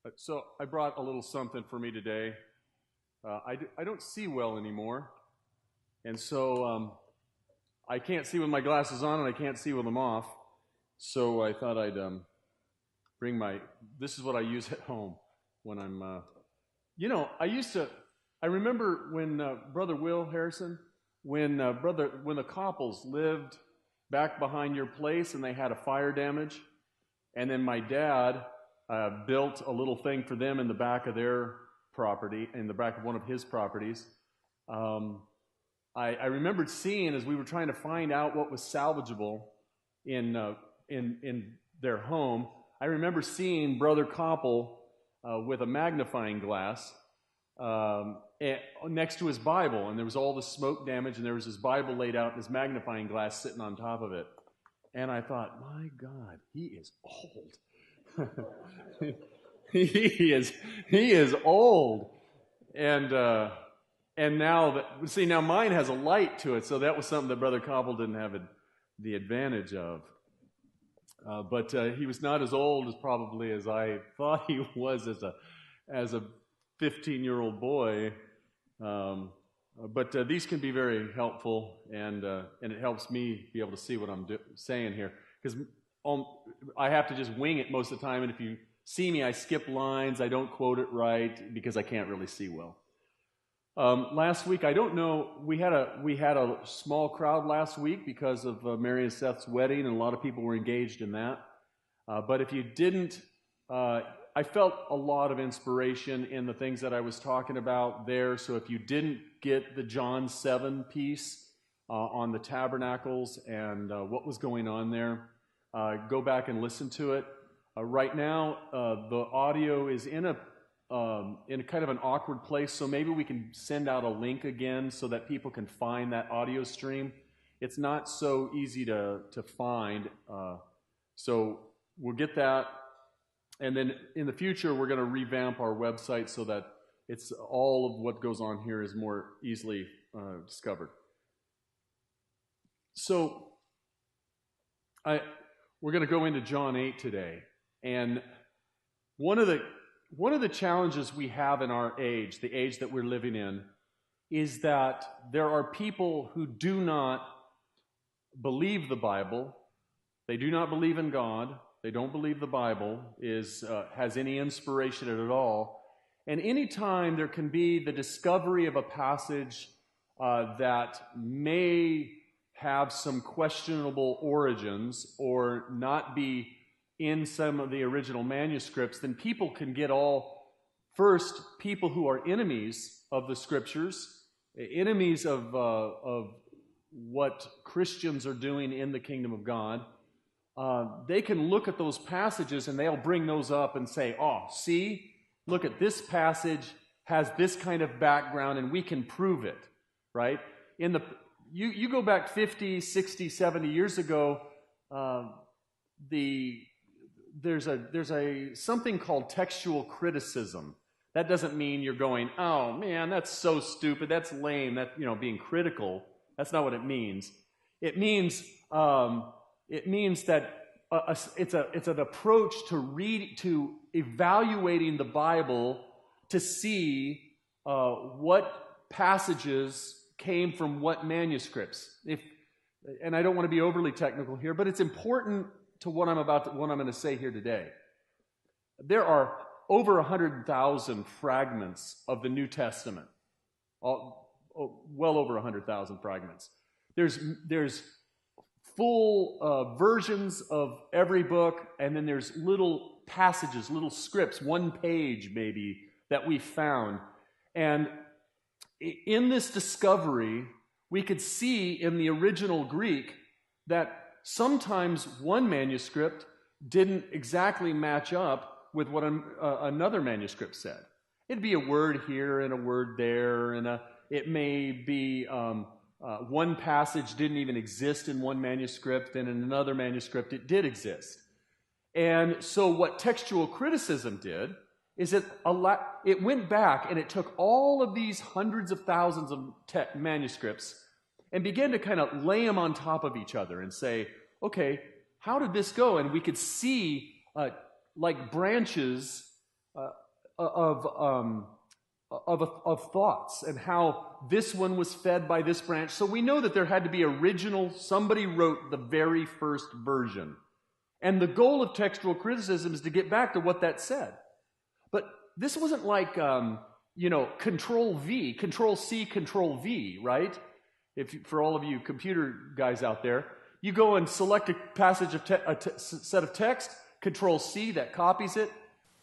right. So I brought a little something for me today. I don't see well anymore, and so I can't see with my glasses on, and I can't see with them off. So I thought I'd bring this is what I use at home when I'm, I remember when Brother Will Harrison, when the Coppels lived back behind your place and they had a fire damage, and then my dad built a little thing for them in the back of their property, in the back of one of his properties. I remembered seeing, as we were trying to find out what was salvageable in their home, I remember seeing Brother Koppel with a magnifying glass next to his Bible, and there was all the smoke damage, and there was his Bible laid out and his magnifying glass sitting on top of it. And I thought, my God, he is old. he is old. And now mine has a light to it, so that was something that Brother Koppel didn't have the advantage of. But he was not as old as probably as I thought he was as a 15-year-old boy. But these can be very helpful, and it helps me be able to see what I'm saying here, because I have to just wing it most of the time, and if you see me, I skip lines, I don't quote it right, because I can't really see well. Last week, I don't know, we had a small crowd last week because of Mary and Seth's wedding, and a lot of people were engaged in that. But if you didn't, I felt a lot of inspiration in the things that I was talking about there. So if you didn't get the John 7 piece on the tabernacles and what was going on there, go back and listen to it. Right now, the audio is in a kind of an awkward place, so maybe we can send out a link again so that people can find that audio stream. It's not so easy to find, so we'll get that. And then in the future, we're going to revamp our website so that it's all of what goes on here is more easily discovered. So we're going to go into John 8 today. And one of the challenges we have in our age, the age that we're living in, is that there are people who do not believe the Bible. They do not believe in God. They don't believe the Bible has any inspiration at all. And anytime there can be the discovery of a passage that may have some questionable origins or not be in some of the original manuscripts, then people can get people who are enemies of the Scriptures, enemies of what Christians are doing in the kingdom of God. They can look at those passages and they'll bring those up and say, oh, see, look at this passage has this kind of background and we can prove it, right? You go back 50, 60, 70 years ago, there's something called textual criticism. That doesn't mean you're going, oh man, that's so stupid, that's lame, being critical. That's not what it means. It means that it's an approach to evaluating the Bible to see what passages came from what manuscripts. And I don't want to be overly technical here, but it's important to what I'm going to say here today. There are over 100,000 fragments of the New Testament. Well over 100,000 fragments. There's full versions of every book, and then there's little passages, little scripts, one page maybe, that we found. And in this discovery, we could see in the original Greek that sometimes one manuscript didn't exactly match up with what another manuscript said. It'd be a word here and a word there, and it may be one passage didn't even exist in one manuscript, and in another manuscript it did exist. And so what textual criticism did is it went back and it took all of these hundreds of thousands of manuscripts and began to kind of lay them on top of each other and say, okay, how did this go? And we could see like branches of thoughts and how this one was fed by this branch. So we know that there had to be somebody wrote the very first version. And the goal of textual criticism is to get back to what that said. But this wasn't like, Control V, Control C, Control V, right? For all of you computer guys out there, you go and select a passage of set of text, Control C, that copies it.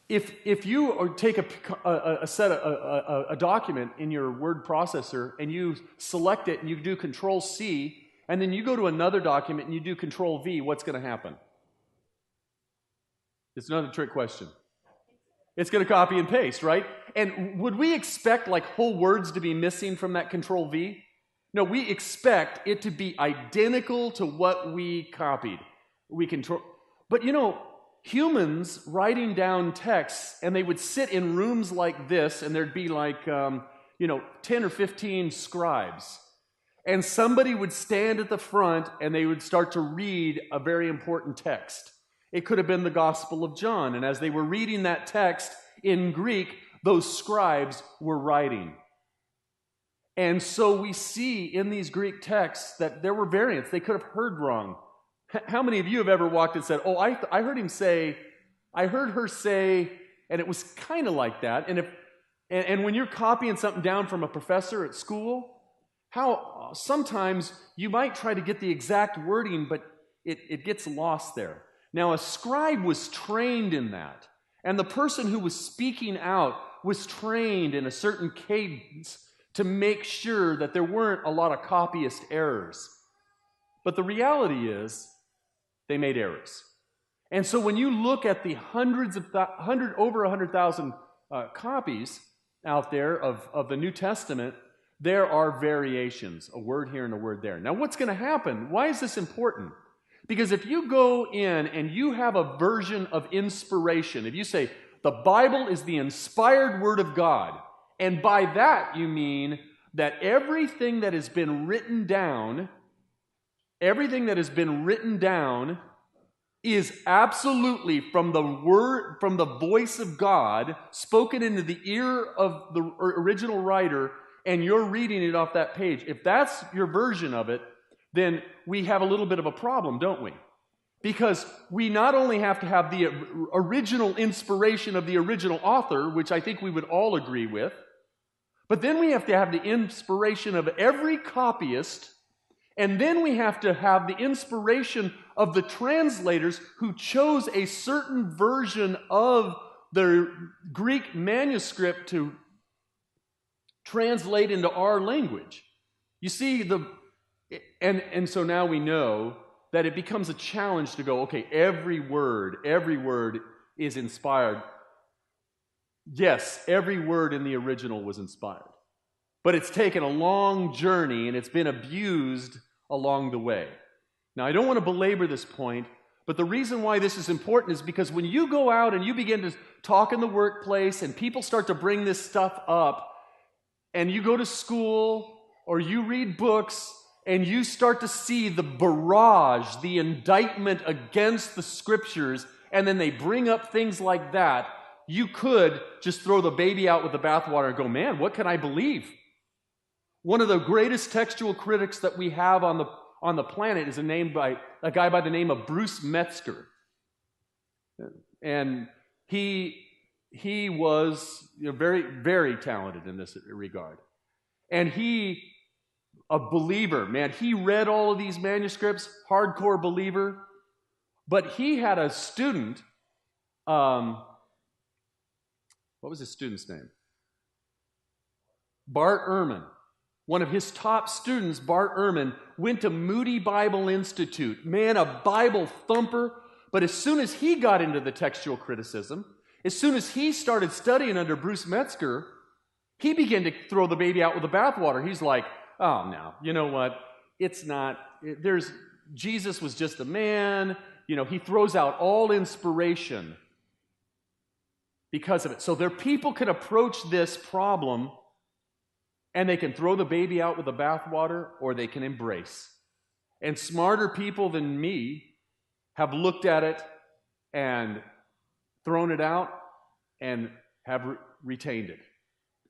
If you take a document in your word processor and you select it and you do Control C, and then you go to another document and you do Control V, what's going to happen? It's another trick question. It's going to copy and paste, right? And would we expect like whole words to be missing from that Control V? No, we expect it to be identical to what we copied. But humans writing down texts, and they would sit in rooms like this, and there'd be like, 10 or 15 scribes. And somebody would stand at the front, and they would start to read a very important text. It could have been the Gospel of John, and as they were reading that text in Greek, those scribes were writing. And so we see in these Greek texts that there were variants. They could have heard wrong. How many of you have ever walked and said, I heard her say, and it was kind of like that. And when you're copying something down from a professor at school, how sometimes you might try to get the exact wording, but it gets lost there. Now, a scribe was trained in that. And the person who was speaking out was trained in a certain cadence to make sure that there weren't a lot of copyist errors. But the reality is, they made errors. And so when you look at the over 100,000 copies out there of the New Testament, there are variations, a word here and a word there. Now, what's going to happen? Why is this important? Because if you go in and you have a version of inspiration, if you say, the Bible is the inspired Word of God, and by that you mean that everything that has been written down is absolutely from the voice of God, spoken into the ear of the original writer, and you're reading it off that page. If that's your version of it, then we have a little bit of a problem, don't we? Because we not only have to have the original inspiration of the original author, which I think we would all agree with, but then we have to have the inspiration of every copyist, and then we have to have the inspiration of the translators who chose a certain version of the Greek manuscript to translate into our language. You see, and so now we know that it becomes a challenge to go, okay, every word is inspired. Yes, every word in the original was inspired. But it's taken a long journey, and it's been abused along the way. Now, I don't want to belabor this point, but the reason why this is important is because when you go out and you begin to talk in the workplace, and people start to bring this stuff up, and you go to school, or you read books, and you start to see the barrage, the indictment against the Scriptures, and then they bring up things like that, you could just throw the baby out with the bathwater and go, man, what can I believe? One of the greatest textual critics that we have on the planet is a guy by the name of Bruce Metzger. And he was very, very talented in this regard. And a believer, man, he read all of these manuscripts, hardcore believer, but he had a student, what was his student's name? Bart Ehrman. One of his top students, Bart Ehrman, went to Moody Bible Institute. Man, a Bible thumper, but as soon as he got into the textual criticism, as soon as he started studying under Bruce Metzger, he began to throw the baby out with the bathwater. He's like, oh, no, you know what? Jesus was just a man. He throws out all inspiration because of it. So people can approach this problem and they can throw the baby out with the bathwater, or they can embrace. And smarter people than me have looked at it and thrown it out and have retained it.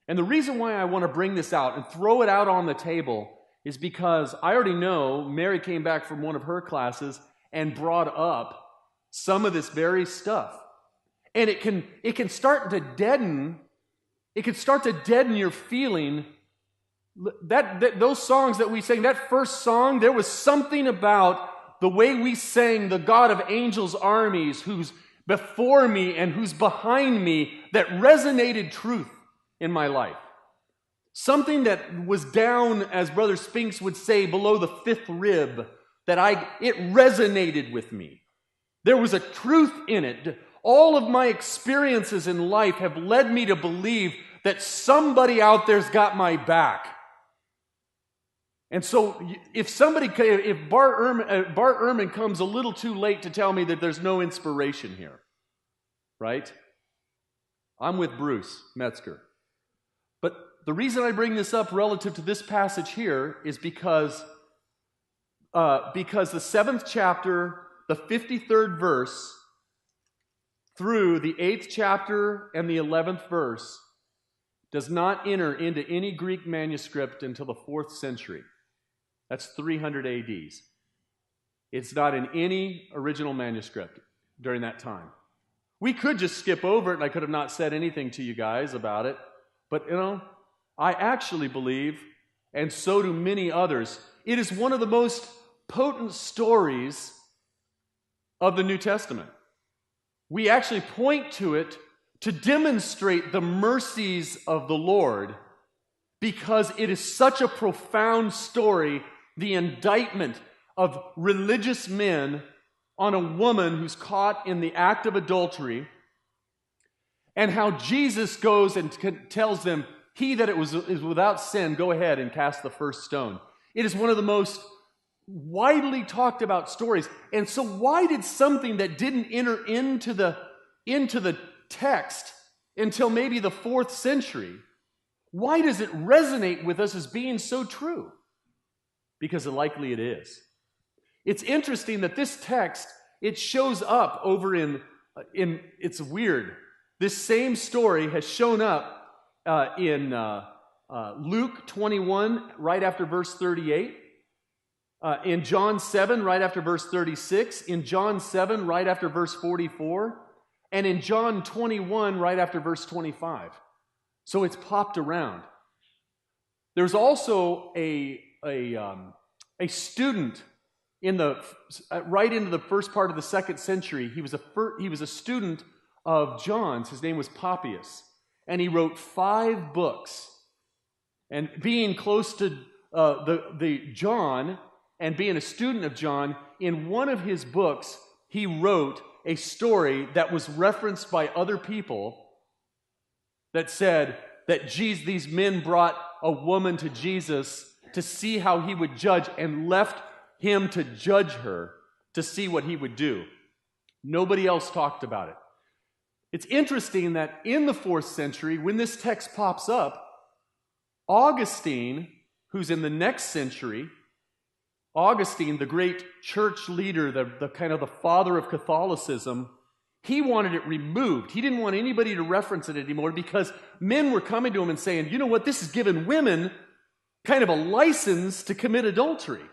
And the reason why I want to bring this out and throw it out on the table is because I already know Mary came back from one of her classes and brought up some of this very stuff. And it can start to deaden your feeling. Those songs that we sang, that first song, there was something about the way we sang the God of angels' armies, who's before me and who's behind me, that resonated truth in my life. Something that was down, as Brother Spinks would say, below the fifth rib, it resonated with me. There was a truth in it. All of my experiences in life have led me to believe that somebody out there's got my back. And so if Bart Ehrman comes a little too late to tell me that there's no inspiration here, right? I'm with Bruce Metzger. But the reason I bring this up relative to this passage here is because the 7th chapter, the 53rd verse, through the 8th chapter and the 11th verse, does not enter into any Greek manuscript until the 4th century. That's 300 AD. It's not in any original manuscript during that time. We could just skip over it, and I could have not said anything to you guys about it. But, I actually believe, and so do many others, it is one of the most potent stories of the New Testament. We actually point to it to demonstrate the mercies of the Lord, because it is such a profound story, the indictment of religious men on a woman who's caught in the act of adultery, and how Jesus goes and tells them, he that is without sin, go ahead and cast the first stone. It is one of the most widely talked about stories. And so why did something that didn't enter into the text until maybe the 4th century, why does it resonate with us as being so true? Because likely it is. It's interesting that this text, it shows up over in it's weird. This same story has shown up in Luke 21, right after verse 38. In John 7, right after verse 36. In John 7, right after verse 44. And in John 21, right after verse 25. So it's popped around. There's also a student right into the first part of the 2nd century. He was a student of John's. His name was Papias, and he wrote 5 books. And being close to the John and being a student of John, in one of his books, he wrote a story that was referenced by other people that said that these men brought a woman to Jesus to see how he would judge, and left him to judge her to see what he would do. Nobody else talked about it. It's interesting that in the 4th century, when this text pops up, Augustine, who's in the next century, Augustine, the great church leader, the kind of the father of Catholicism, he wanted it removed. He didn't want anybody to reference it anymore, because men were coming to him and saying, you know what, this has given women kind of a license to commit adultery.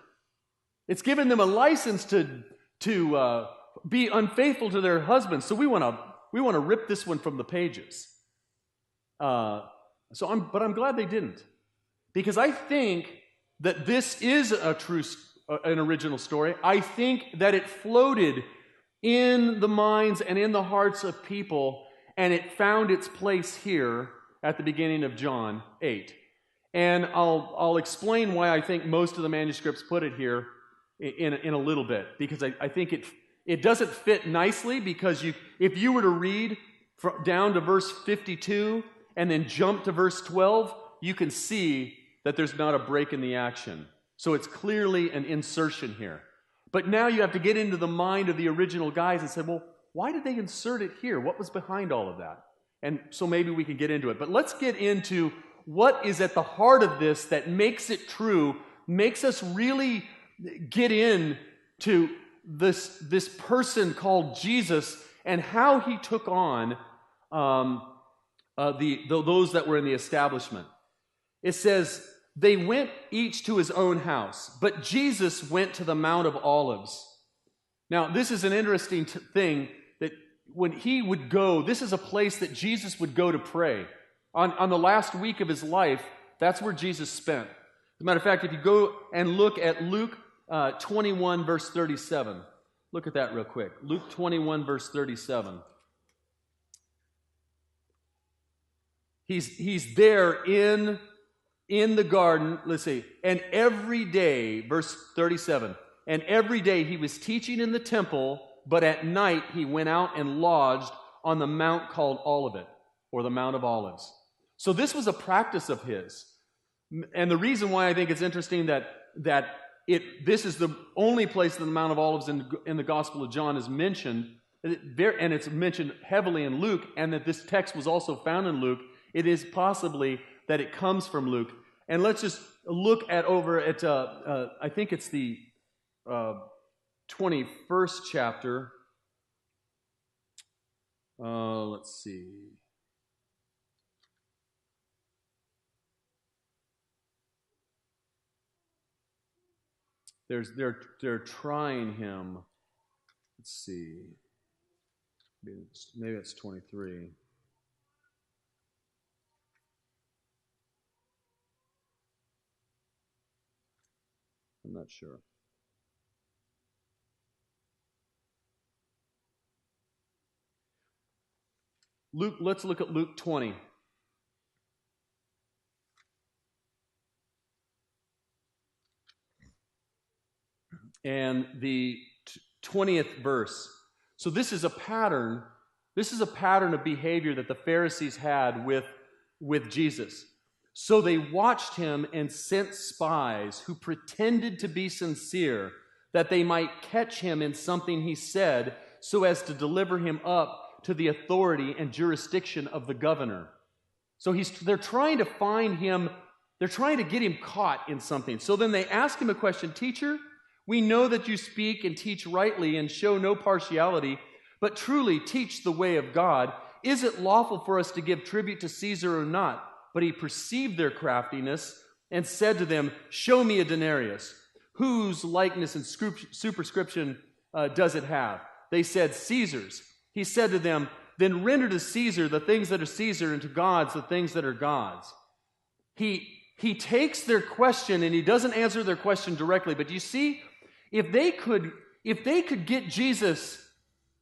It's given them a license to be unfaithful to their husbands. So we want to rip this one from the pages. But I'm glad they didn't, because I think that this is an original story. I think that it floated in the minds and in the hearts of people, and it found its place here at the beginning of John 8. And I'll explain why I think most of the manuscripts put it here in a little bit, because I think it doesn't fit nicely, because if you were to read down to verse 52 and then jump to verse 12, you can see that there's not a break in the action. So it's clearly an insertion here. But now you have to get into the mind of the original guys and say, well, why did they insert it here? What was behind all of that? And so maybe we can get into it. But let's get into what is at the heart of this that makes it true, makes us really get in to this person called Jesus and how he took on those that were in the establishment. It says, they went each to his own house, but Jesus went to the Mount of Olives. Now, this is an interesting thing that when he would go, this is a place that Jesus would go to pray. On the last week of his life, that's where Jesus spent. As a matter of fact, if you go and look at Luke 21, verse 37, look at that real quick. Luke 21, verse 37. He's there in the garden, let's see, and every day, verse 37, and every day he was teaching in the temple, but at night he went out and lodged on the mount called Olivet, or the Mount of Olives. So this was a practice of his. And the reason why I think it's interesting that this is the only place that the Mount of Olives in the Gospel of John is mentioned, and it's mentioned heavily in Luke, and that this text was also found in Luke, it is possibly that it comes from Luke. And let's just look over at, I think it's the 21st chapter. Let's see. They're trying him. Let's see. Maybe it's 23. I'm not sure. Let's look at Luke 20. And the 20th verse. So this is a pattern. This is a pattern of behavior that the Pharisees had with Jesus. So they watched him and sent spies who pretended to be sincere, that they might catch him in something he said, so as to deliver him up to the authority and jurisdiction of the governor. So they're trying to find him, they're trying to get him caught in something. So then they ask him a question, "Teacher, we know that you speak and teach rightly and show no partiality, but truly teach the way of God. Is it lawful for us to give tribute to Caesar or not?" But he perceived their craftiness and said to them, "Show me a denarius. Whose likeness and superscription does it have?" They said, "Caesar's." He said to them, "Then render to Caesar the things that are Caesar, and to God's the things that are God's." He takes their question and he doesn't answer their question directly. But you see, if they could get Jesus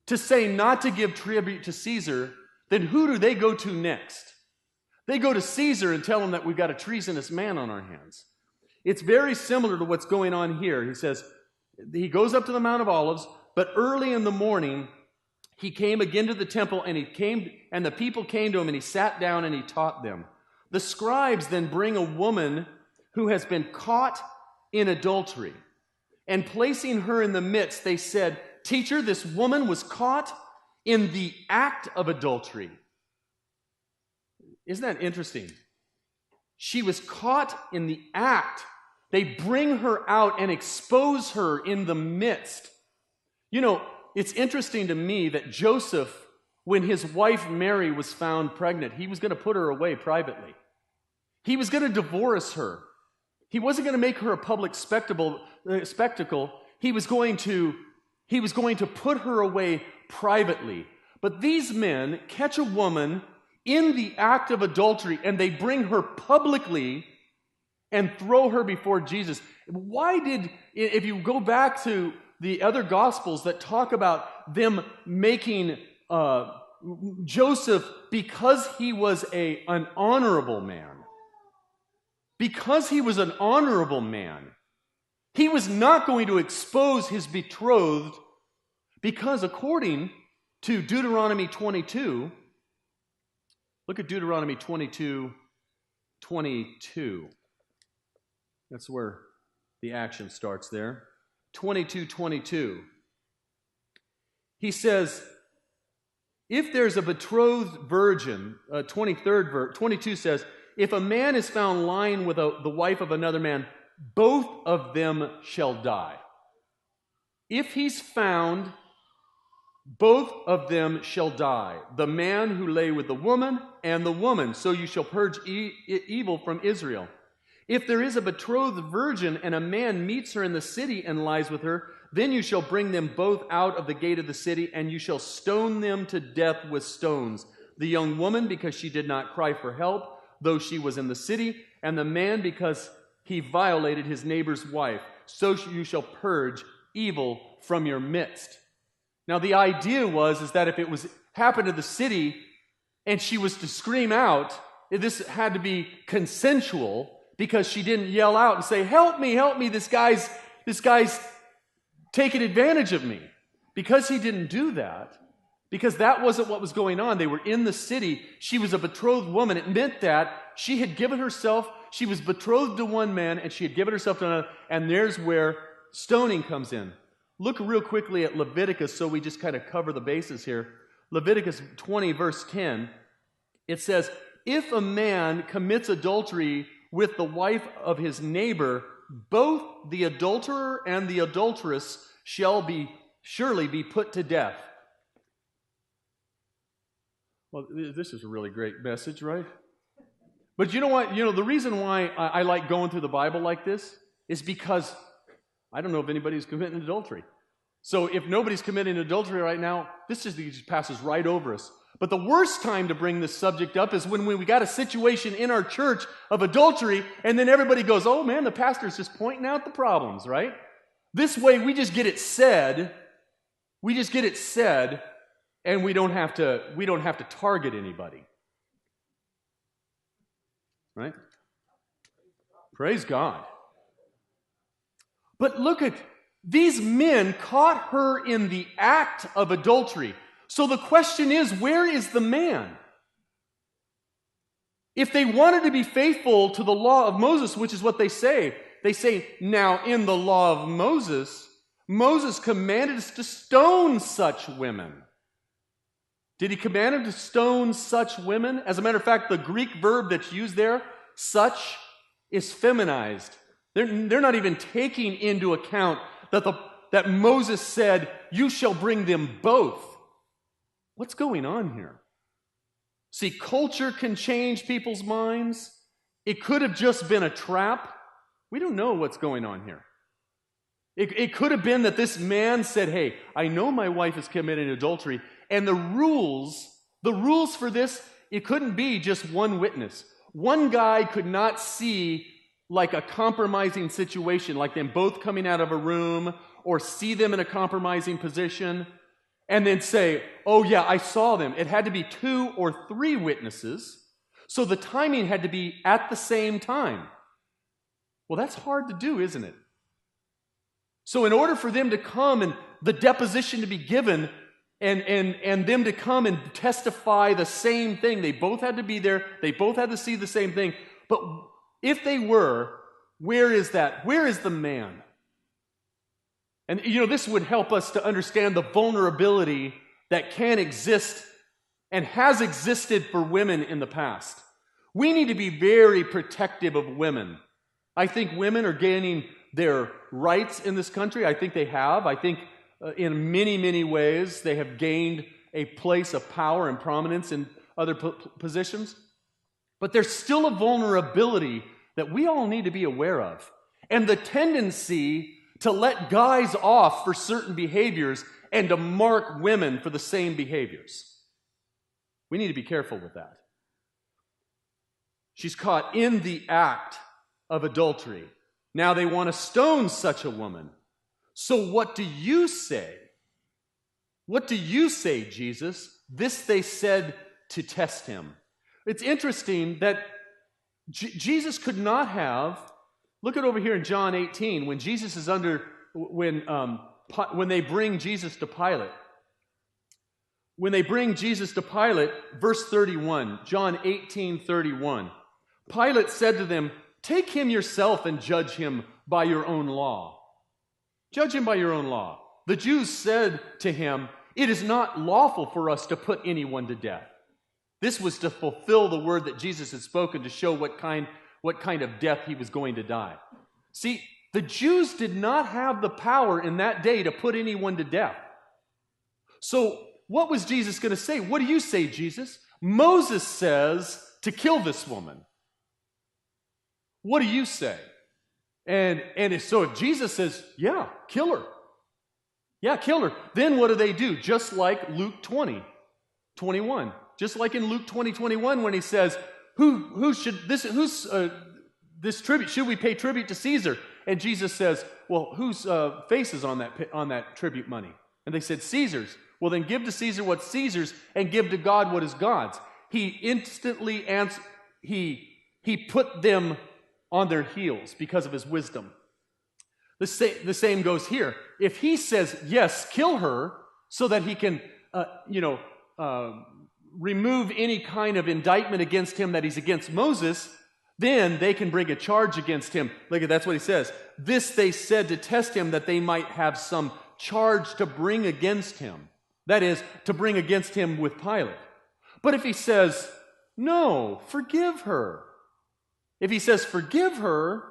to say not to give tribute to Caesar, then who do they go to next? They go to Caesar and tell him that we've got a treasonous man on our hands. It's very similar to what's going on here. He says, he goes up to the Mount of Olives, but early in the morning, he came again to the temple, and the people came to him, and he sat down and he taught them. The scribes then bring a woman who has been caught in adultery, and placing her in the midst, they said, "Teacher, this woman was caught in the act of adultery." Isn't that interesting? She was caught in the act. They bring her out and expose her in the midst. You know, it's interesting to me that Joseph, when his wife Mary was found pregnant, he was going to put her away privately. He was going to divorce her. He wasn't going to make her a public spectacle. He was going to put her away privately. But these men catch a woman in the act of adultery, and they bring her publicly and throw her before Jesus. If you go back to the other Gospels that talk about them making Joseph, because he was an honorable man, he was not going to expose his betrothed, because according to Deuteronomy 22, look at Deuteronomy 22:22. That's where the action starts there. 22:22. He says, if there's a betrothed virgin, 23rd verse, 22 says, if a man is found lying with the wife of another man, both of them shall die. If he's found, both of them shall die, the man who lay with the woman and the woman. So you shall purge evil from Israel. If there is a betrothed virgin and a man meets her in the city and lies with her, then you shall bring them both out of the gate of the city, and you shall stone them to death with stones. The young woman, because she did not cry for help, though she was in the city, and the man, because he violated his neighbor's wife. So you shall purge evil from your midst. Now the idea is that if it was happened to the city and she was to scream out, this had to be consensual, because she didn't yell out and say, help me, this guy's taking advantage of me. Because he didn't do that, because that wasn't what was going on. They were in the city. She was a betrothed woman. It meant that she had given herself, she was betrothed to one man, and she had given herself to another, and there's where stoning comes in. Look real quickly at Leviticus, so we just kind of cover the bases here. Leviticus 20, verse 10, it says, if a man commits adultery with the wife of his neighbor, both the adulterer and the adulteress shall surely be put to death. Well, this is a really great message, right? But you know what? The reason why I like going through the Bible like this is because I don't know if anybody's committing adultery. So if nobody's committing adultery right now, this just passes right over us. But the worst time to bring this subject up is when we got a situation in our church of adultery, and then everybody goes, oh man, the pastor's just pointing out the problems, right? This way we just get it said, and we don't have to target anybody. Right? Praise God. But look at, these men caught her in the act of adultery. So the question is, where is the man? If they wanted to be faithful to the law of Moses, which is what they say, now in the law of Moses, Moses commanded us to stone such women. Did he command them to stone such women? As a matter of fact, the Greek verb that's used there, such, is feminized. They're not even taking into account that Moses said, you shall bring them both. What's going on here? See, culture can change people's minds. It could have just been a trap. We don't know what's going on here. It could have been that this man said, hey, I know my wife is committing adultery, and the rules for this, it couldn't be just one witness. One guy could not see like a compromising situation, like them both coming out of a room, or see them in a compromising position, and then say, oh yeah, I saw them. It had to be 2 or 3 witnesses, so the timing had to be at the same time. Well, that's hard to do, isn't it? So in order for them to come and the deposition to be given and them to come and testify the same thing, they both had to be there, they both had to see the same thing. But if they were, where is that? Where is the man? And this would help us to understand the vulnerability that can exist and has existed for women in the past. We need to be very protective of women. I think women are gaining their rights in this country. I think they have. I think in many, many ways they have gained a place of power and prominence in other positions. But there's still a vulnerability that we all need to be aware of. And the tendency to let guys off for certain behaviors and to mark women for the same behaviors. We need to be careful with that. She's caught in the act of adultery. Now they want to stone such a woman. So what do you say? What do you say, Jesus? This they said to test him. It's interesting that Jesus could not have, look at over here in John 18, when Jesus is when they bring Jesus to Pilate. When they bring Jesus to Pilate, verse 31, John 18:31. Pilate said to them, take him yourself and judge him by your own law. Judge him by your own law. The Jews said to him, it is not lawful for us to put anyone to death. This was to fulfill the word that Jesus had spoken to show what kind of death he was going to die. See, The Jews did not have the power in that day to put anyone to death. So what was Jesus going to say? What do you say, Jesus? Moses says to kill this woman. What do you say? So if Jesus says, yeah, kill her. Yeah, kill her. Then what do? Just like Luke 20:21. Just like in Luke 20:21 when he says, this tribute, should we pay tribute to Caesar? And Jesus says, well, whose face is on that tribute money? And they said, Caesar's. Well, then give to Caesar what's Caesar's and give to God what is God's. He instantly answered, he put them on their heels because of his wisdom. The same goes here. If he says, yes, kill her, so that he can, remove any kind of indictment against him that he's against Moses, then they can bring a charge against him. Look at that's what he says. This they said to test him, that they might have some charge to bring against him. That is, to bring against him with Pilate. But if he says, no, forgive her. If he says, forgive her,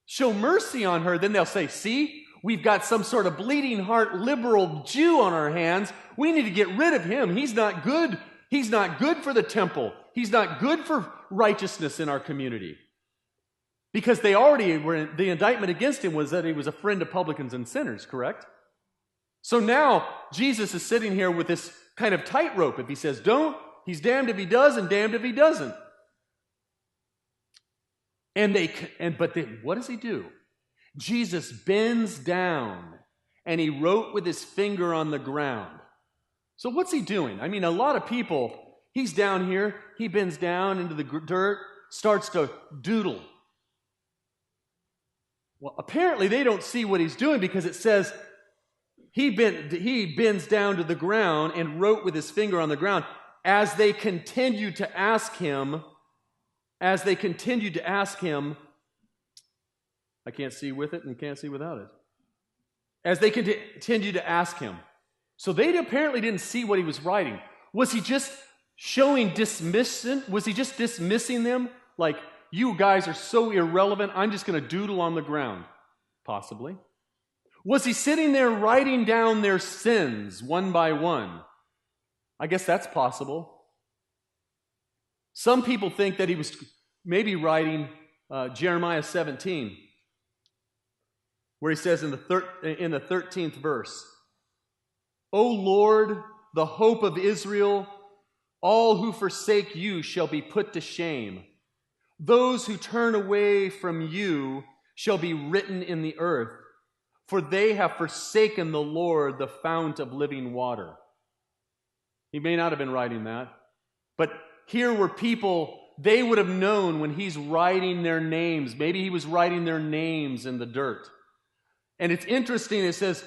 show mercy on her, then they'll say, see, we've got some sort of bleeding heart liberal Jew on our hands. We need to get rid of him. He's not good. He's not good for the temple. He's not good for righteousness in our community. Because they already were, the indictment against him was that he was a friend of publicans and sinners, correct? So now Jesus is sitting here with this kind of tightrope. If he says don't, he's damned if he does and damned if he doesn't. But then what does he do? Jesus bends down and he wrote with his finger on the ground. So what's he doing? I mean, a lot of people, he's down here, he bends down into the dirt, starts to doodle. Well, apparently they don't see what he's doing because it says he bends down to the ground and wrote with his finger on the ground. As they continued to ask him, I can't see with it and can't see without it. As they continued to ask him. So they apparently didn't see what he was writing. Was he just showing dismission? Was he just dismissing them? Like, you guys are so irrelevant, I'm just going to doodle on the ground. Possibly. Was he sitting there writing down their sins one by one? I guess that's possible. Some people think that he was maybe writing Jeremiah 17, where he says in the 13th verse, O Lord, the hope of Israel, all who forsake you shall be put to shame. Those who turn away from you shall be written in the earth, for they have forsaken the Lord, the fount of living water. He may not have been writing that, but here were people, they would have known when he's writing their names. Maybe he was writing their names in the dirt. And it's interesting, it says,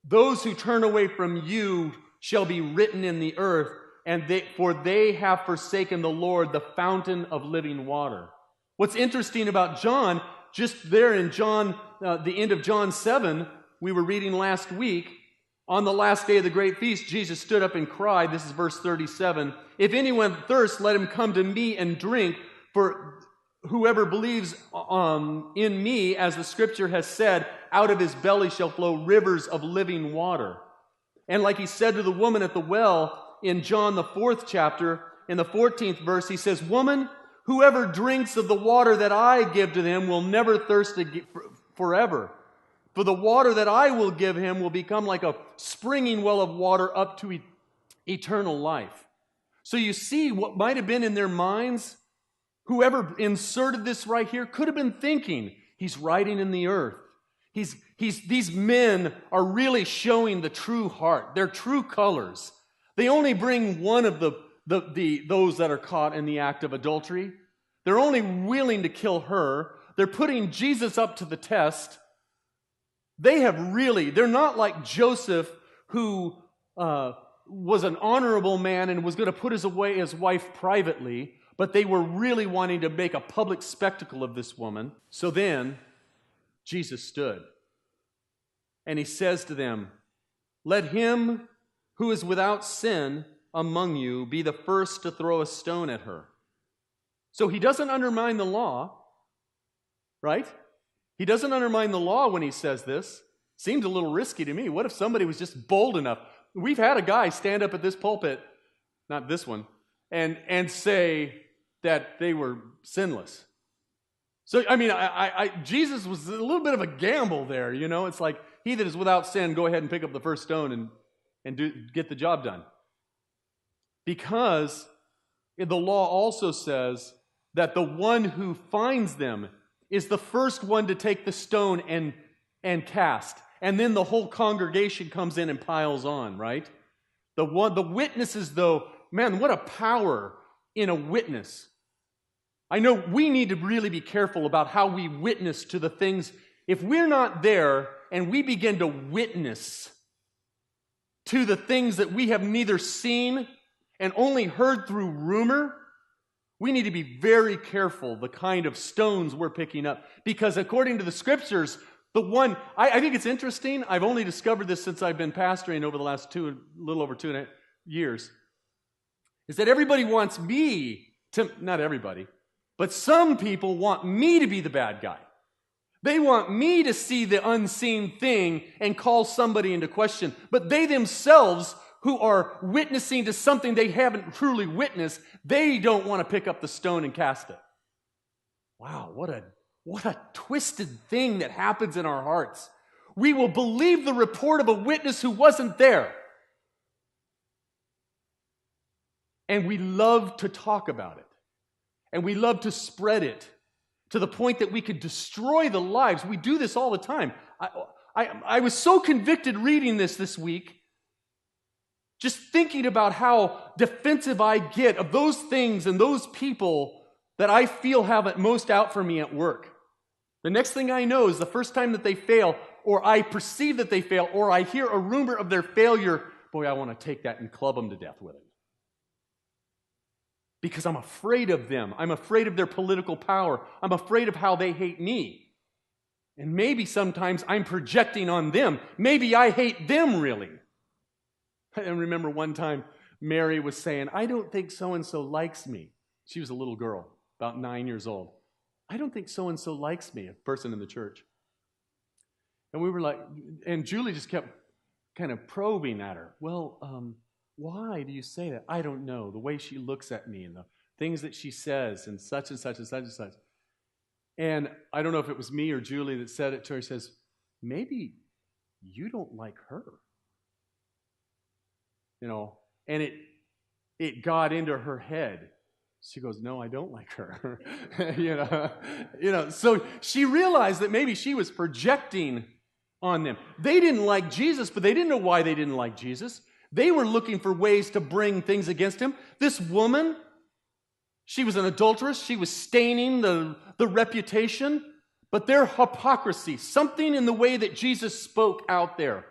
those who turn away from you shall be written in the earth, for they have forsaken the Lord, the fountain of living water. What's interesting about John, just there in John, the end of John 7, we were reading last week, on the last day of the great feast, Jesus stood up and cried, this is verse 37, if anyone thirsts, let him come to me and drink, for whoever believes in me, as the scripture has said, out of his belly shall flow rivers of living water. And like he said to the woman at the well in John the 4th chapter, in the 14th verse, he says, woman, whoever drinks of the water that I give to them will never thirst forever. For the water that I will give him will become like a springing well of water up to eternal life. So you see what might have been in their minds. Whoever inserted this right here could have been thinking, he's writing in the earth. These men are really showing the true heart, their true colors. They only bring one of those that are caught in the act of adultery. They're only willing to kill her. They're putting Jesus up to the test. They're not like Joseph, who was an honorable man and was going to put away his wife privately, but they were really wanting to make a public spectacle of this woman. So then, Jesus stood, and he says to them, let him who is without sin among you be the first to throw a stone at her. So he doesn't undermine the law, right? He doesn't undermine the law when he says this. Seems a little risky to me. What if somebody was just bold enough? We've had a guy stand up at this pulpit, not this one, and say that they were sinless. So, I mean, Jesus was a little bit of a gamble there, you know. It's like, he that is without sin, go ahead and pick up the first stone and get the job done. Because the law also says that the one who finds them is the first one to take the stone and cast. And then the whole congregation comes in and piles on, right? The witnesses, though, man, what a power in a witness. I know we need to really be careful about how we witness to the things. If we're not there and we begin to witness to the things that we have neither seen and only heard through rumor, we need to be very careful the kind of stones we're picking up. Because according to the Scriptures, I think it's interesting. I've only discovered this since I've been pastoring over the last little over 2.5 years, is that everybody wants me to, not everybody, but some people want me to be the bad guy. They want me to see the unseen thing and call somebody into question. But they themselves, who are witnessing to something they haven't truly witnessed, they don't want to pick up the stone and cast it. Wow, what a twisted thing that happens in our hearts. We will believe the report of a witness who wasn't there. And we love to talk about it. And we love to spread it to the point that we could destroy the lives. We do this all the time. I was so convicted reading this week, just thinking about how defensive I get of those things and those people that I feel have it most out for me at work. The next thing I know is the first time that they fail, or I perceive that they fail, or I hear a rumor of their failure, boy, I want to take that and club them to death with it. Because I'm afraid of them. I'm afraid of their political power. I'm afraid of how they hate me. And maybe sometimes I'm projecting on them. Maybe I hate them really. I remember one time Mary was saying, I don't think so-and-so likes me. She was a little girl, about 9 years old. I don't think so-and-so likes me, a person in the church. And we were like, and Julie just kept kind of probing at her. Well, why do you say that? I don't know. The way she looks at me and the things that she says and such and such and such and such. And I don't know if it was me or Julie that said it to her. She says, maybe you don't like her. You know, and it got into her head. She goes, no, I don't like her. you know, so she realized that maybe she was projecting on them. They didn't like Jesus, but they didn't know why they didn't like Jesus. They were looking for ways to bring things against him. This woman, she was an adulteress. She was staining the reputation. But their hypocrisy, something in the way that Jesus spoke out there.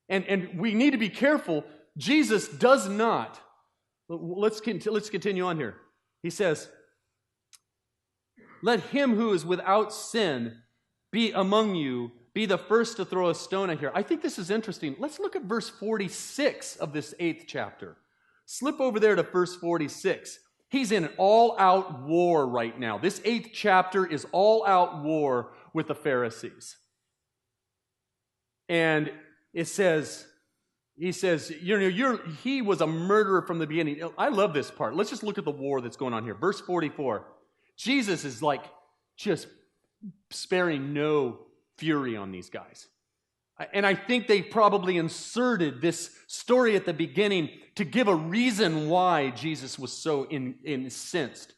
And we need to be careful. Jesus does not. Let's continue on here. He says, let him who is without sin be among you, be the first to throw a stone at her. I think this is interesting. Let's look at verse 46 of this 8th chapter. Slip over there to verse 46. He's in all-out war right now. This 8th chapter is all-out war with the Pharisees. And it says, he says, he was a murderer from the beginning. I love this part. Let's just look at the war that's going on here. Verse 44. Jesus is like just sparing no fury on these guys. And I think they probably inserted this story at the beginning to give a reason why Jesus was so incensed.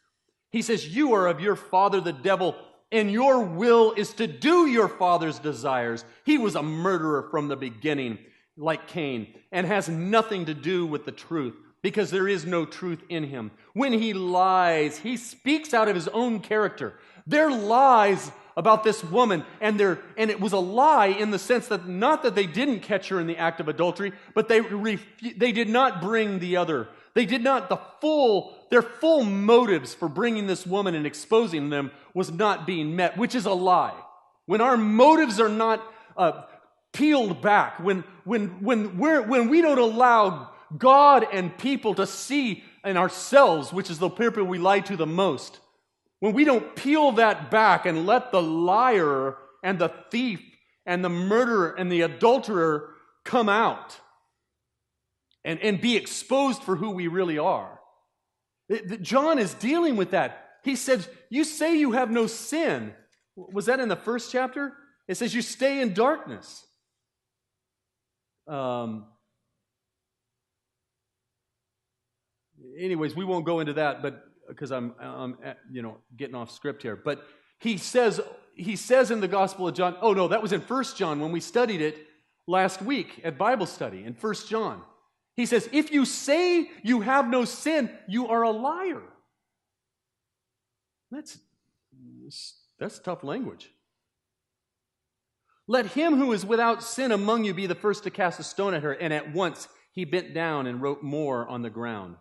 He says, you are of your father the devil, and your will is to do your father's desires. He was a murderer from the beginning, like Cain, and has nothing to do with the truth, because there is no truth in him. When he lies, he speaks out of his own character. Their lies about this woman, and it was a lie in the sense that not that they didn't catch her in the act of adultery, but they did not bring the other. They did not, their full motives for bringing this woman and exposing them was not being met, which is a lie. When our motives are not peeled back, when we don't allow God and people to see in ourselves, which is the people we lie to the most, when we don't peel that back and let the liar and the thief and the murderer and the adulterer come out and be exposed for who we really are. John is dealing with that. He says, you say you have no sin. Was that in the first chapter? It says you stay in darkness. Anyways, we won't go into that, but because I'm getting off script here. But he says in the Gospel of John, oh no, that was in 1 John when we studied it last week at Bible study in 1 John. He says, if you say you have no sin, you are a liar. That's tough language. Let him who is without sin among you be the first to cast a stone at her. And at once he bent down and wrote more on the ground.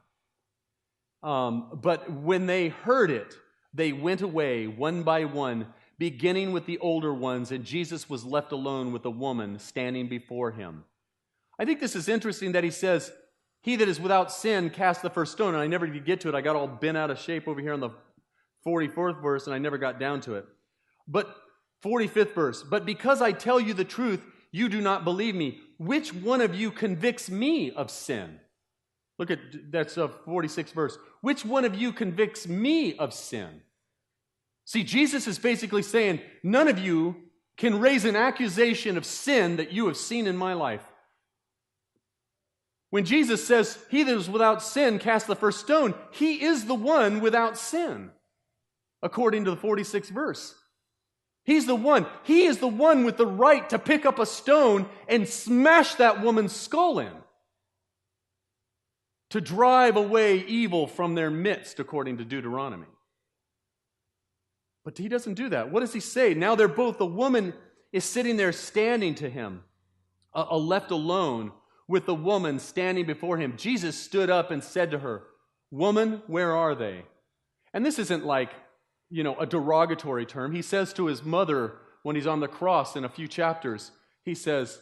But when they heard it, they went away one by one, beginning with the older ones, and Jesus was left alone with a woman standing before him. I think this is interesting that he says, he that is without sin cast the first stone. And I never did get to it. I got all bent out of shape over here on the 44th verse, and I never got down to it. But 45th verse, but because I tell you the truth, you do not believe me. Which one of you convicts me of sin? Look at, that's a 46th verse. Which one of you convicts me of sin? See, Jesus is basically saying, none of you can raise an accusation of sin that you have seen in my life. When Jesus says, he that is without sin cast the first stone, he is the one without sin, according to the 46th verse. He's the one. He is the one with the right to pick up a stone and smash that woman's skull in, to drive away evil from their midst, according to Deuteronomy. But he doesn't do that. What does he say? Now they're both, the woman is sitting there standing to him, left alone with the woman standing before him. Jesus stood up and said to her, woman, where are they? And this isn't like, a derogatory term. He says to his mother when he's on the cross in a few chapters, he says,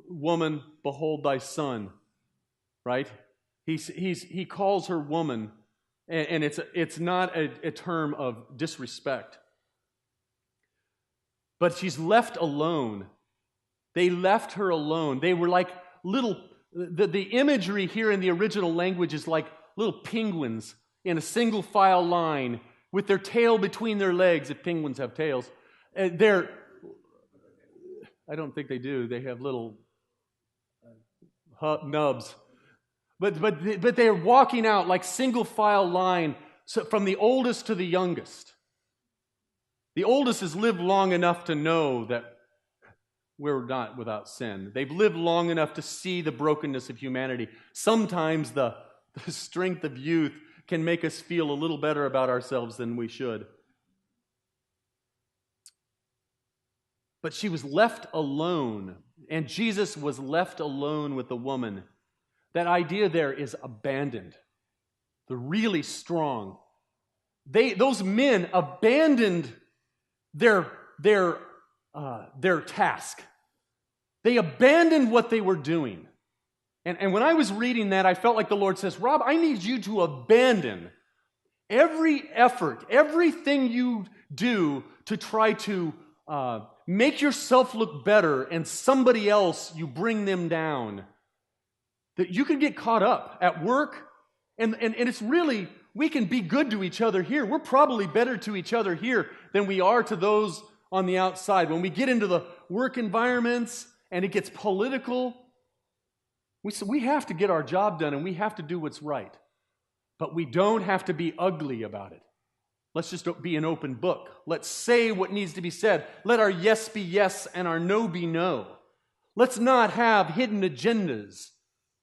woman, behold thy son, right? He calls her woman, and it's not a term of disrespect. But she's left alone. They left her alone. They were like the imagery here in the original language is like little penguins in a single file line with their tail between their legs, if penguins have tails. I don't think they do. They have little nubs. But they're walking out like single file line, so from the oldest to the youngest. The oldest has lived long enough to know that we're not without sin. They've lived long enough to see the brokenness of humanity. Sometimes the strength of youth can make us feel a little better about ourselves than we should. But she was left alone, and Jesus was left alone with the woman. That idea there is abandoned. The really strong. Those men abandoned their task. They abandoned what they were doing. And when I was reading that, I felt like the Lord says, Rob, I need you to abandon every effort, everything you do to try to make yourself look better, and somebody else, you bring them down. That you can get caught up at work, and it's really, we can be good to each other here. We're probably better to each other here than we are to those on the outside. When we get into the work environments and it gets political, we have to get our job done and we have to do what's right. But we don't have to be ugly about it. Let's just be an open book. Let's say what needs to be said. Let our yes be yes and our no be no. Let's not have hidden agendas.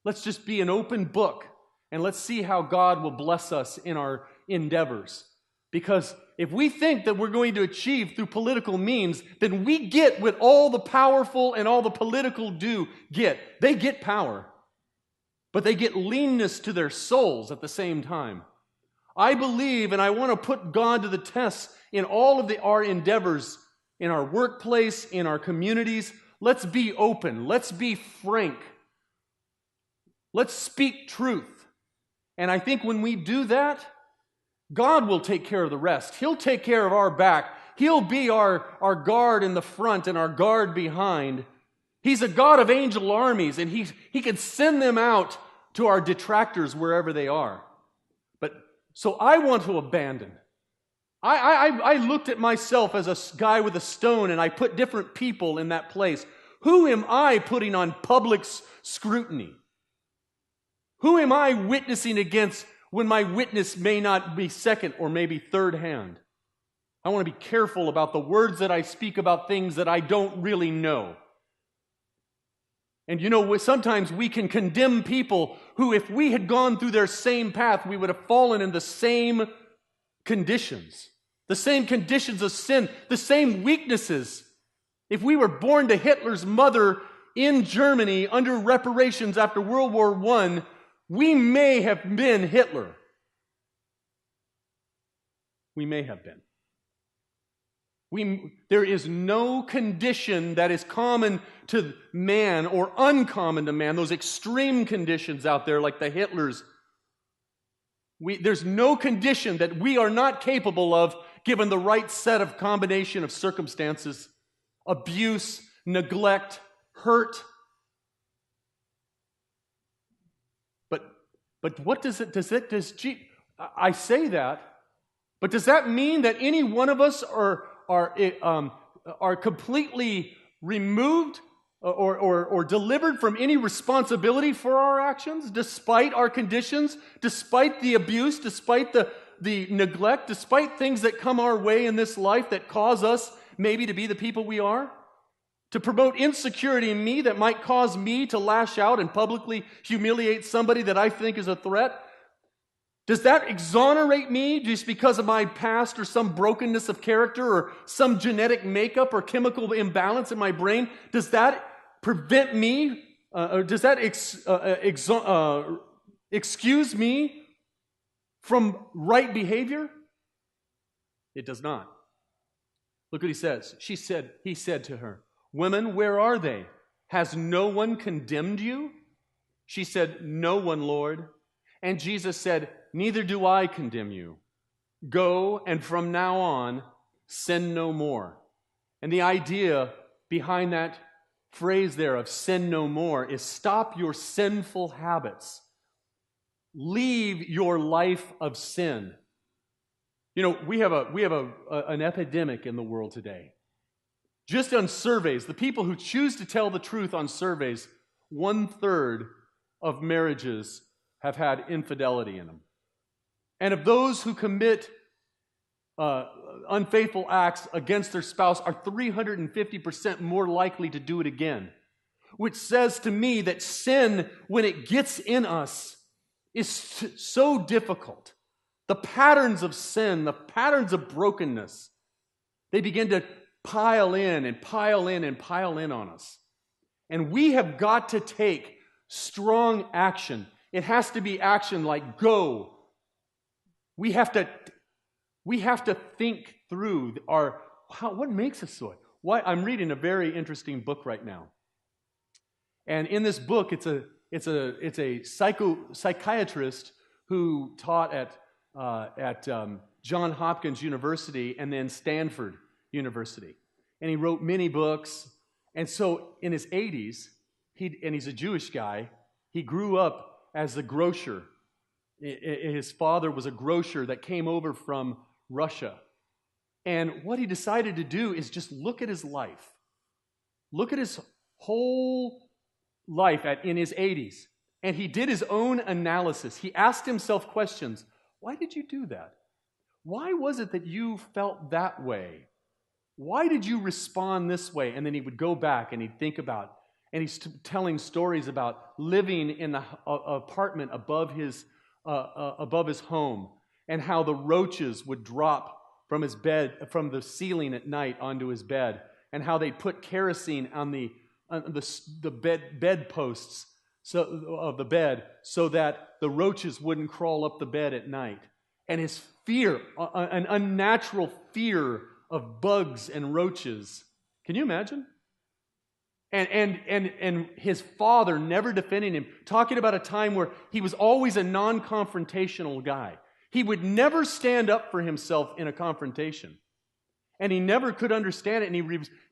Let's just be an open book, and let's see how God will bless us in our endeavors. Because if we think that we're going to achieve through political means, then we get what all the powerful and all the political do get. They get power, but they get leanness to their souls at the same time. I believe, and I want to put God to the test in all of our endeavors, in our workplace, in our communities. Let's be open. Let's be frank. Let's speak truth. And I think when we do that, God will take care of the rest. He'll take care of our back. He'll be our guard in the front and our guard behind. He's a God of angel armies, and He can send them out to our detractors wherever they are. But so I want to abandon. I looked at myself as a guy with a stone, and I put different people in that place. Who am I putting on public scrutiny? Who am I witnessing against when my witness may not be second or maybe third hand? I want to be careful about the words that I speak about things that I don't really know. And sometimes we can condemn people who, if we had gone through their same path, we would have fallen in the same conditions. The same conditions of sin, the same weaknesses. If we were born to Hitler's mother in Germany under reparations after World War I, we may have been Hitler. We may have been. There is no condition that is common to man or uncommon to man, those extreme conditions out there like the Hitlers. There's no condition that we are not capable of given the right set of combination of circumstances, abuse, neglect, hurt. But what does I say that, but does that mean that any one of us are completely removed or delivered from any responsibility for our actions, despite our conditions, despite the abuse, despite the neglect, despite things that come our way in this life that cause us maybe to be the people we are? To promote insecurity in me that might cause me to lash out and publicly humiliate somebody that I think is a threat? Does that exonerate me just because of my past or some brokenness of character or some genetic makeup or chemical imbalance in my brain? Does that prevent me, or does that excuse me from right behavior? It does not. Look what he says. He said to her, "Women, where are they? Has no one condemned you?" She said, "No one, Lord." And Jesus said, "Neither do I condemn you. Go, and from now on, sin no more." And the idea behind that phrase there of sin no more is stop your sinful habits. Leave your life of sin. We have an epidemic in the world today. Just on surveys, the people who choose to tell the truth on surveys, 1/3 of marriages have had infidelity in them. And of those who commit unfaithful acts against their spouse are 350% more likely to do it again, which says to me that sin, when it gets in us, is so difficult. The patterns of sin, the patterns of brokenness, they begin to pile in and pile in and pile in on us. And we have got to take strong action. It has to be action like go. We have to think through what makes us so. Why I'm reading a very interesting book right now. And in this book, it's a psychiatrist who taught at Johns Hopkins University and then Stanford University. And he wrote many books. And so in his 80s, he's a Jewish guy, he grew up as a grocer. His father was a grocer that came over from Russia. And what he decided to do is just look at his life. Look at his whole life in his 80s. And he did his own analysis. He asked himself questions. Why did you do that? Why was it that you felt that way? Why did you respond this way? And then he would go back and he'd think about, and he's telling stories about living in the apartment above his home, and how the roaches would drop from his bed, from the ceiling at night onto his bed, and how they put kerosene on the bed posts of the bed so that the roaches wouldn't crawl up the bed at night. And his fear, an unnatural fear of bugs and roaches. Can you imagine? And his father never defending him, talking about a time where he was always a non-confrontational guy. He would never stand up for himself in a confrontation. And he never could understand it. And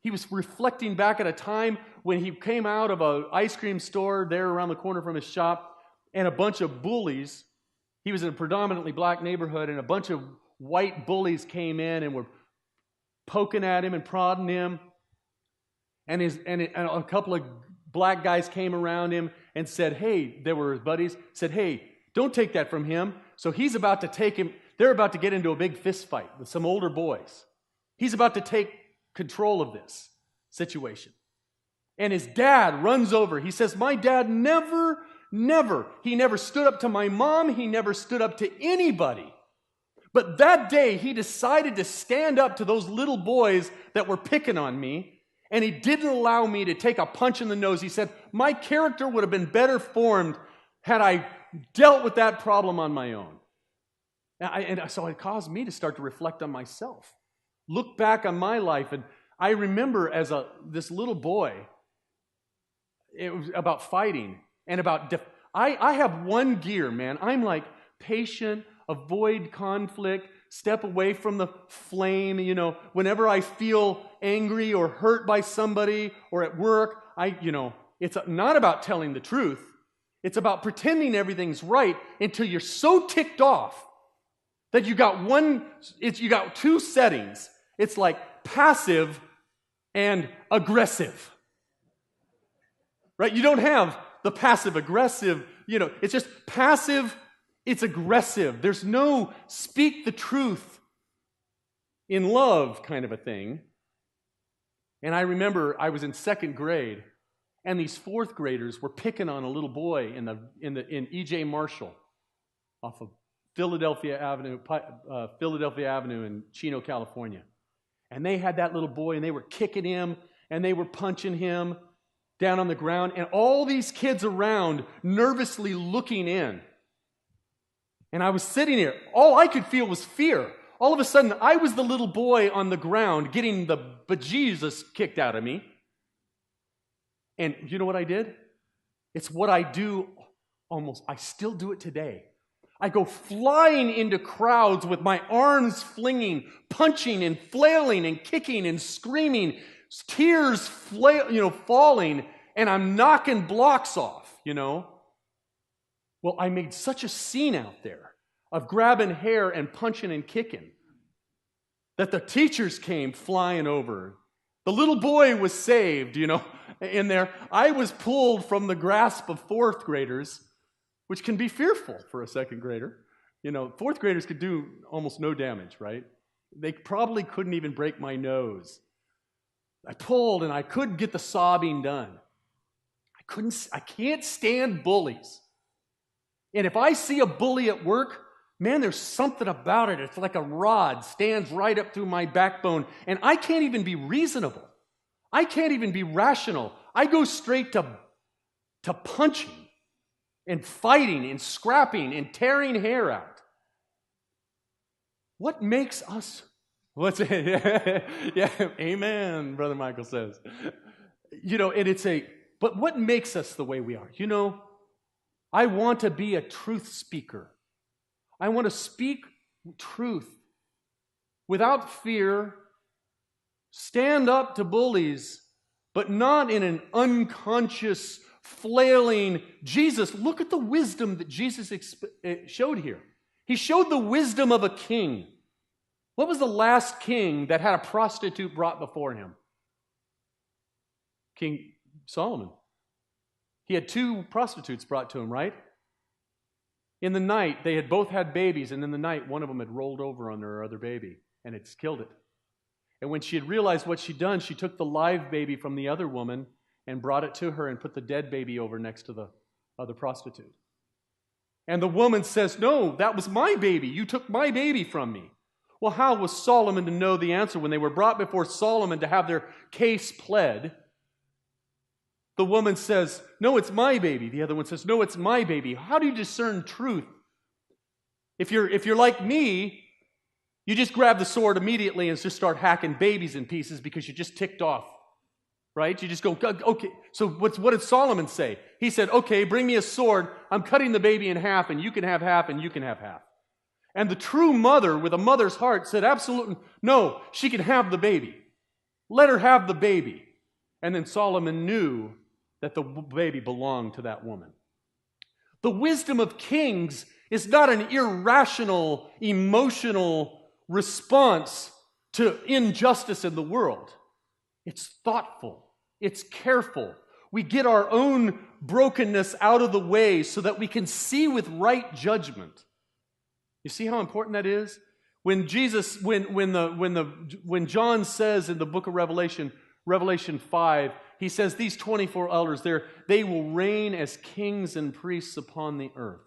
he was reflecting back at a time when he came out of an ice cream store there around the corner from his shop, and a bunch of bullies, he was in a predominantly black neighborhood, and a bunch of white bullies came in and were poking at him and prodding him. And a couple of black guys came around him and said, hey, they were his buddies, said, hey, don't take that from him. So he's about to take him, they're about to get into a big fist fight with some older boys. He's about to take control of this situation. And his dad runs over. He says, my dad he never stood up to my mom. He never stood up to anybody. But that day, he decided to stand up to those little boys that were picking on me. And he didn't allow me to take a punch in the nose. He said, my character would have been better formed had I dealt with that problem on my own. So it caused me to start to reflect on myself. Look back on my life, and I remember as this little boy, it was about fighting and about I have one gear, man. I'm like patient, avoid conflict, step away from the flame. Whenever I feel angry or hurt by somebody or at work, it's not about telling the truth. It's about pretending everything's right until you're so ticked off that you got two settings. It's like passive and aggressive. Right? You don't have the passive aggressive, it's just passive, it's aggressive. There's no speak the truth in love kind of a thing. And I remember I was in second grade, and these fourth graders were picking on a little boy in E.J. Marshall off of Philadelphia Avenue in Chino, California. And they had that little boy, and they were kicking him, and they were punching him down on the ground, and all these kids around nervously looking in. And I was sitting here. All I could feel was fear. All of a sudden, I was the little boy on the ground getting the bejesus kicked out of me. And you know what I did? It's what I do I still do it today. I go flying into crowds with my arms flinging, punching and flailing and kicking and screaming, tears falling, and I'm knocking blocks off, Well, I made such a scene out there of grabbing hair and punching and kicking that the teachers came flying over. The little boy was saved, in there. I was pulled from the grasp of fourth graders, which can be fearful for a second grader. Fourth graders could do almost no damage, right? They probably couldn't even break my nose. I pulled and I couldn't get the sobbing done. I can't stand bullies. And if I see a bully at work, man, there's something about it. It's like a rod stands right up through my backbone, and I can't even be reasonable. I can't even be rational. I go straight to punching and fighting and scrapping and tearing hair out. What makes us... What's it? Yeah, amen, Brother Michael says. But what makes us the way we are? I want to be a truth speaker. I want to speak truth without fear, stand up to bullies, but not in an unconscious, flailing Jesus. Look at the wisdom that Jesus showed here. He showed the wisdom of a king. What was the last king that had a prostitute brought before him? King Solomon. He had 2 prostitutes brought to him, right? In the night, they had both had babies, and in the night, one of them had rolled over on their other baby, and it's killed it. And when she had realized what she'd done, she took the live baby from the other woman and brought it to her and put the dead baby over next to the other prostitute. And the woman says, no, that was my baby. You took my baby from me. Well, how was Solomon to know the answer when they were brought before Solomon to have their case pled? The woman says, no, it's my baby. The other one says, no, it's my baby. How do you discern truth? If you're like me, you just grab the sword immediately and just start hacking babies in pieces because you're just ticked off, right? You just go, okay. So what did Solomon say? He said, okay, bring me a sword. I'm cutting the baby in half, and you can have half, and you can have half. And the true mother, with a mother's heart, said, absolutely, no, she can have the baby. Let her have the baby. And then Solomon knew that the baby belonged to that woman. The wisdom of kings is not an irrational, emotional response to injustice in the world. It's thoughtful. It's careful. We get our own brokenness out of the way so that we can see with right judgment. You see how important that is? When John says in the book of Revelation 5, he says these 24 elders they will reign as kings and priests upon the earth.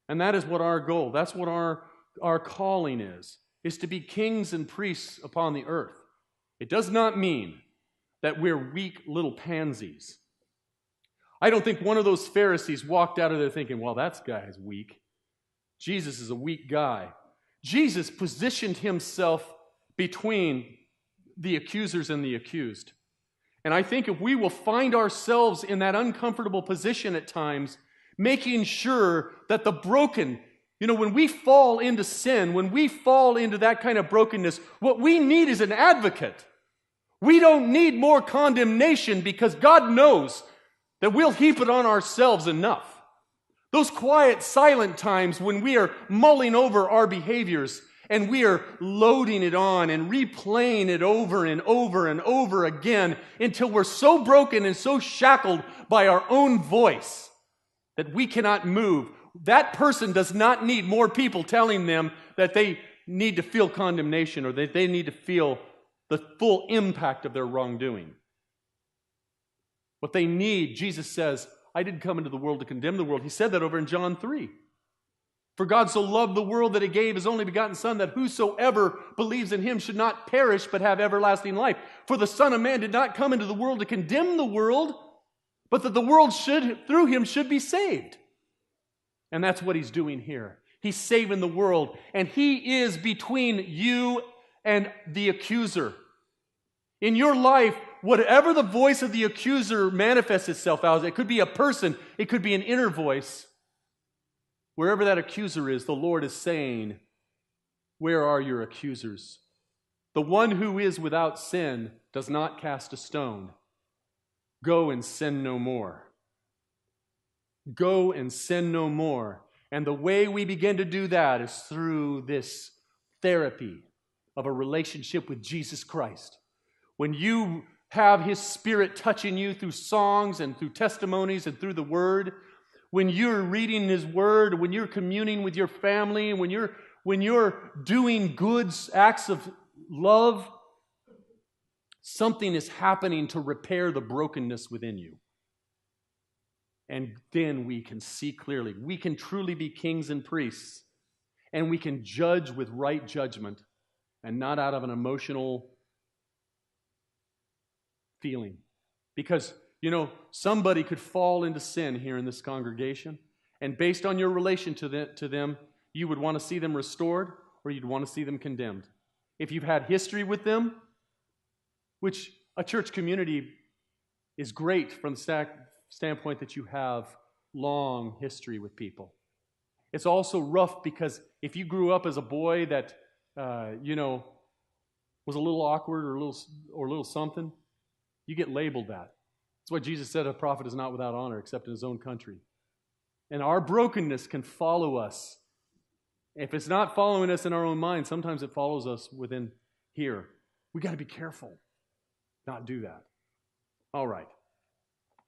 And that is what our goal, that's what our calling is to be kings and priests upon the earth. It does not mean that we're weak little pansies. I don't think one of those Pharisees walked out of there thinking, well, that guy is weak. Jesus is a weak guy. Jesus positioned himself between the accusers and the accused. And I think if we will find ourselves in that uncomfortable position at times, making sure that the broken, when we fall into sin, when we fall into that kind of brokenness, what we need is an advocate. We don't need more condemnation because God knows that we'll heap it on ourselves enough. Those quiet, silent times when we are mulling over our behaviors and we are loading it on and replaying it over and over and over again until we're so broken and so shackled by our own voice that we cannot move. That person does not need more people telling them that they need to feel condemnation or that they need to feel the full impact of their wrongdoing. What they need, Jesus says, I didn't come into the world to condemn the world. He said that over in John 3. For God so loved the world that he gave his only begotten Son, that whosoever believes in him should not perish but have everlasting life. For the Son of Man did not come into the world to condemn the world, but that the world through him should be saved. And that's what he's doing here. He's saving the world. And he is between you and the accuser. In your life, whatever the voice of the accuser manifests itself as, it could be a person, it could be an inner voice. Wherever that accuser is, the Lord is saying, where are your accusers? The one who is without sin does not cast a stone. Go and sin no more. Go and sin no more. And the way we begin to do that is through this therapy of a relationship with Jesus Christ. When you have his Spirit touching you through songs and through testimonies and through the Word, when you're reading his Word, when you're communing with your family, when you're doing good acts of love, something is happening to repair the brokenness within you. And then we can see clearly. We can truly be kings and priests. And we can judge with right judgment and not out of an emotional feeling. Because, somebody could fall into sin here in this congregation. And based on your relation to them, you would want to see them restored or you'd want to see them condemned. If you've had history with them, which a church community is great from the standpoint that you have long history with people. It's also rough because if you grew up as a boy that, was a little awkward or a little something, you get labeled that. That's why Jesus said a prophet is not without honor except in his own country. And our brokenness can follow us. If it's not following us in our own mind, sometimes it follows us within here. We got to be careful not do that. All right.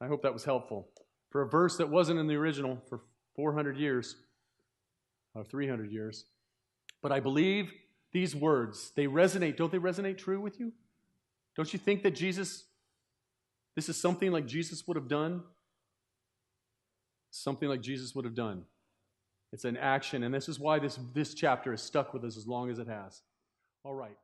I hope that was helpful. For a verse that wasn't in the original for 400 years, or 300 years. But I believe these words, they resonate. Don't they resonate true with you? Don't you think that this is something like Jesus would have done? Something like Jesus would have done. It's an action, and this is why this chapter has stuck with us as long as it has. All right.